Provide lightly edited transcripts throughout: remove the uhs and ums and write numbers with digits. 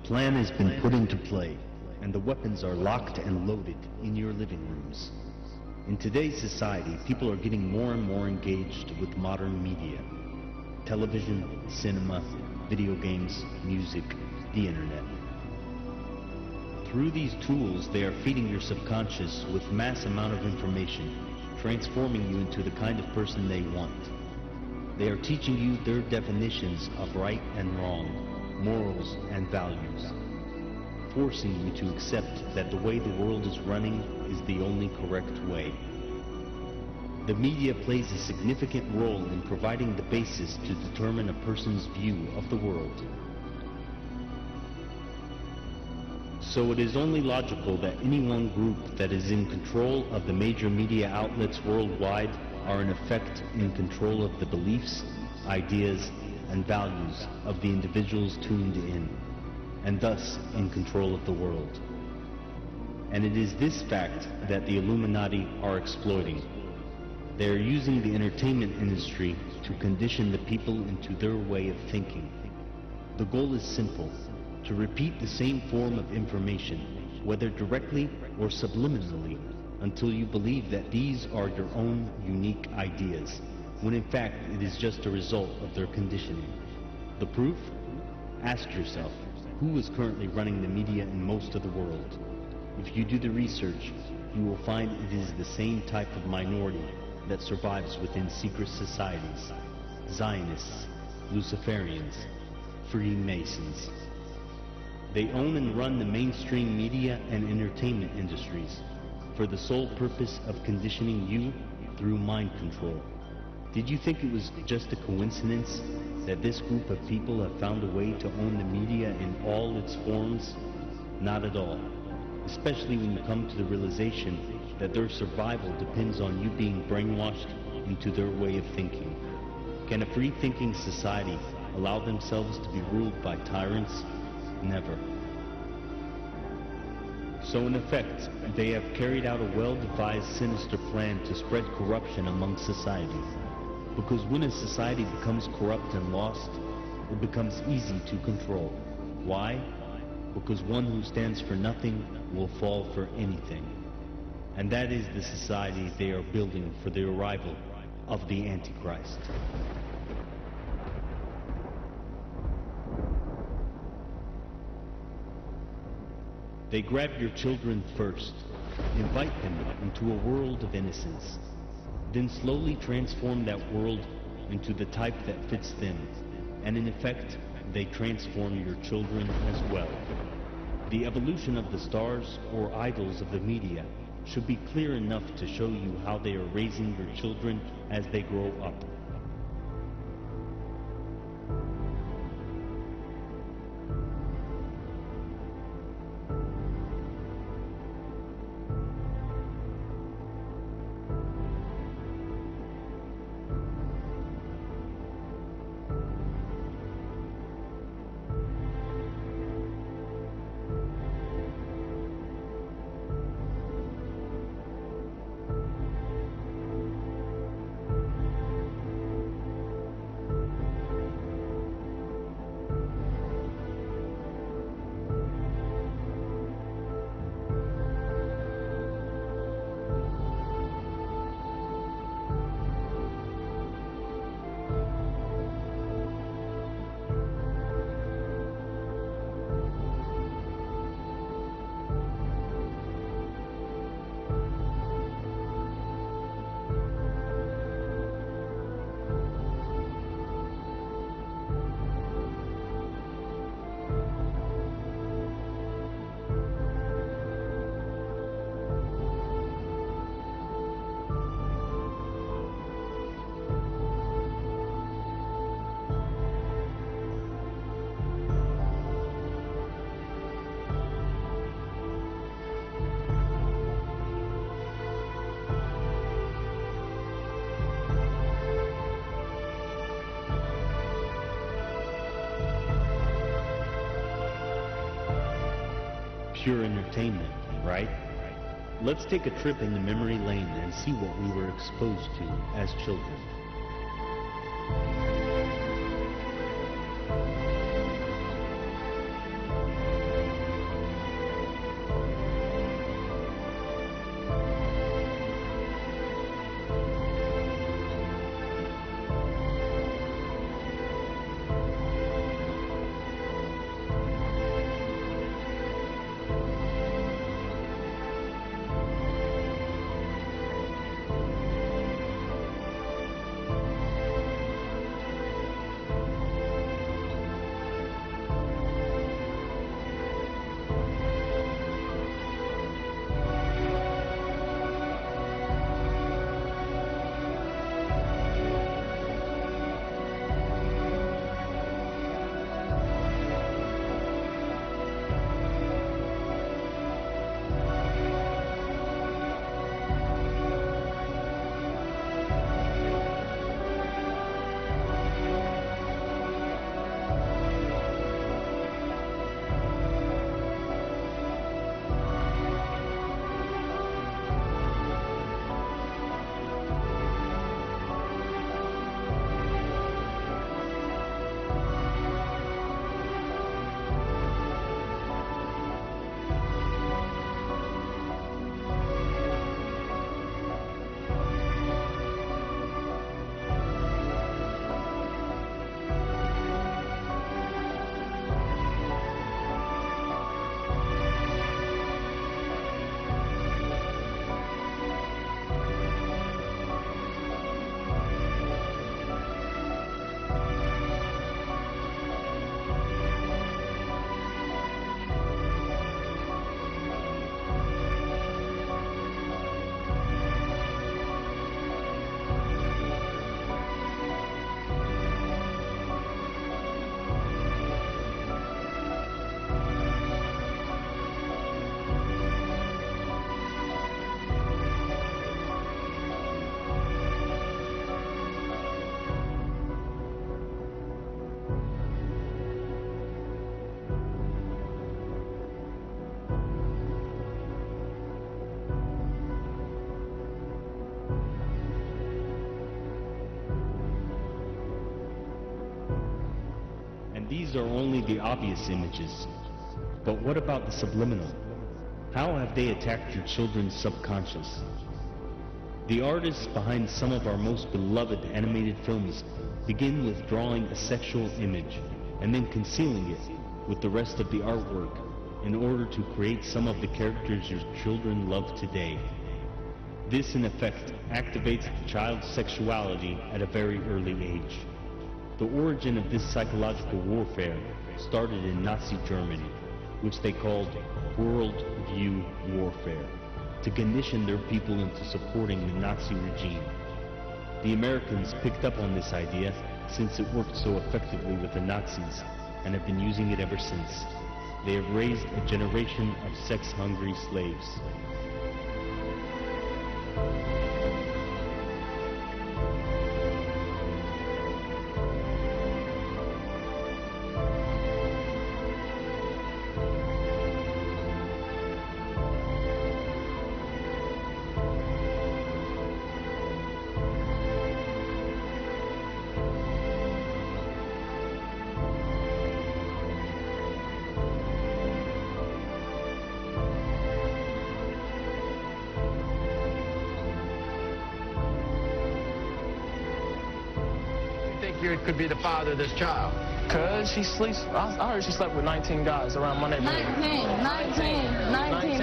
The plan has been put into play, and the weapons are locked and loaded in your living rooms. In today's society, people are getting more and more engaged with modern media. Television, cinema, video games, music, the internet. Through these tools, they are feeding your subconscious with mass amount of information, transforming you into the kind of person they want. They are teaching you their definitions of right and wrong, morals and values, forcing you to accept that the way the world is running is the only correct way. The media plays a significant role in providing the basis to determine a person's view of the world. So it is only logical that any one group that is in control of the major media outlets worldwide are in effect in control of the beliefs, ideas, and values of the individuals tuned in, and thus in control of the world. And it is this fact that the Illuminati are exploiting. They are using the entertainment industry to condition the people into their way of thinking. The goal is simple: to repeat the same form of information, whether directly or subliminally, until you believe that these are your own unique ideas, when in fact it is just a result of their conditioning. The proof? Ask yourself, who is currently running the media in most of the world? If you do the research, you will find it is the same type of minority that survives within secret societies: Zionists, Luciferians, Freemasons. They own and run the mainstream media and entertainment industries for the sole purpose of conditioning you through mind control. Did you think it was just a coincidence that this group of people have found a way to own the media in all its forms? Not at all, especially when you come to the realization that their survival depends on you being brainwashed into their way of thinking. Can a free-thinking society allow themselves to be ruled by tyrants? Never. So in effect, they have carried out a well-devised sinister plan to spread corruption among society. Because when a society becomes corrupt and lost, it becomes easy to control. Why? Because one who stands for nothing will fall for anything. And that is the society they are building for the arrival of the Antichrist. They grab your children first, invite them into a world of innocence, then slowly transform that world into the type that fits them, and in effect, they transform your children as well. The evolution of the stars or idols of the media should be clear enough to show you how they are raising your children as they grow up. Pure entertainment, right? Let's take a trip into memory lane and see what we were exposed to as children. those are only the obvious images. But what about the subliminal? How have they attacked your children's subconscious? The artists behind some of our most beloved animated films begin with drawing a sexual image and then concealing it with the rest of the artwork in order to create some of the characters your children love today. This, in effect, activates the child's sexuality at a very early age. The origin of this psychological warfare started in Nazi Germany, which they called World View Warfare, to condition their people into supporting the Nazi regime. The Americans picked up on this idea since it worked so effectively with the Nazis and have been using it ever since. They have raised a generation of sex-hungry slaves. It could be the father of this child. Cause she sleeps, I heard she slept with 19 guys around my neighborhood. 19.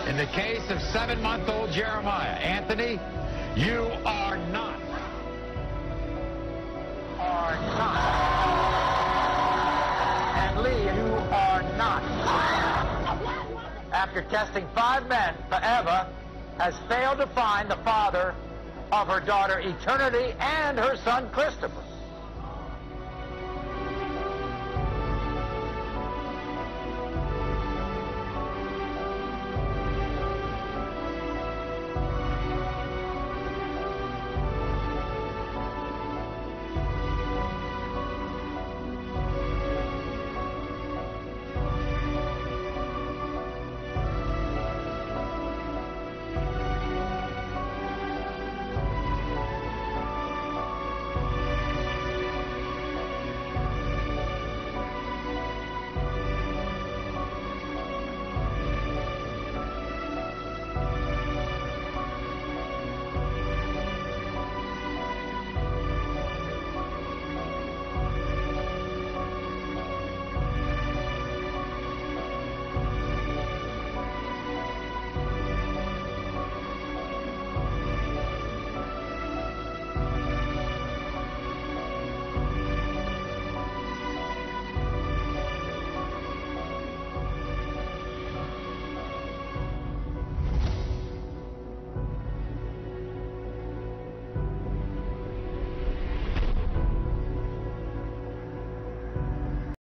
In the case of 7-month-old Jeremiah, Anthony, you are not. And Lee, you are not. After testing 5 men, Eva has failed to find the father of her daughter Eternity and her son Christopher.